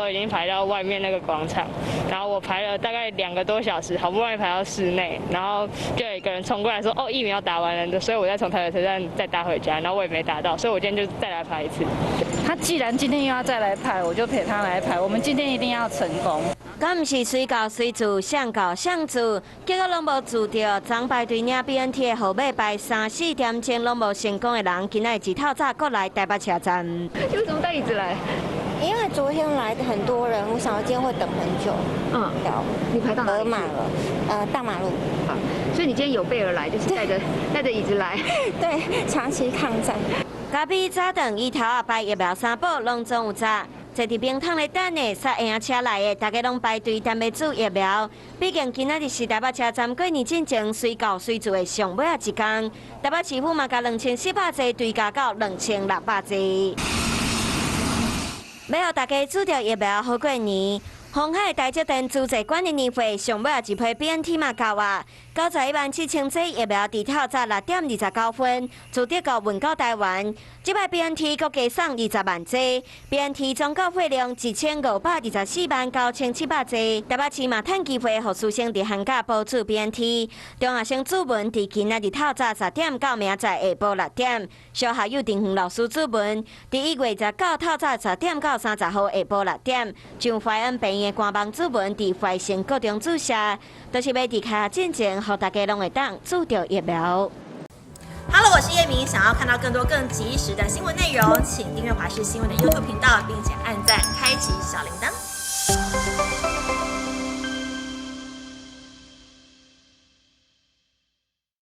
候已经排到外面那个广场，然后我排了大概2个多小时，好不容易排到室内，然后就有一个人冲过来说，哦，疫苗打完了，所以我再从台北车站再搭回家，然后我也没打到，所以我今天就再来排一次。他既然今天又要再来排，我就陪他来排，我们今天一定要成功。敢毋是随到随住，想到想住，结果拢无住到，昨排队领 BNT 的号码排3、4点钟拢无成功的人，今仔日透早过来台北车站。你为什么带椅子来？因为昨天来的很多人，我想今天会等很久。你排到哪里？额满了，大马路。好，所以你今天有备而来，就是带着椅子来。对，长期抗战。咖比早顿伊头下排疫苗3宝拢总有扎。坐伫冰桶咧等的，煞婴车来的，大家拢排队等要注疫苗。毕竟今仔日是台北车站过年进前随到随住的上尾一天，台北市府嘛甲2400剂追加到2600剂。要互大家注着疫苗好过年。鸿海大酒店租借管理年会上尾一批 BNT 嘛到啊，917000剂疫苗伫透早6点29分，自德国运到台湾。这摆 BNT 各加送20万剂 ，BNT 总购货量15249,700剂。台北市嘛趁机会，互师生伫寒假补助 BNT。中学生注文伫今仔日透早10点到明仔下晡6点。小学幼稚园老师注文，伫1月19透早10点到30号下晡6点。像怀恩病院的官网注文伫怀生各中注射，都是要伫开学进前，互大家拢会当注着疫苗。Hello， 我是叶明。想要看到更多更及时的新闻内容，请订阅华视新闻的 YouTube 频道，并且按赞、开启小铃铛。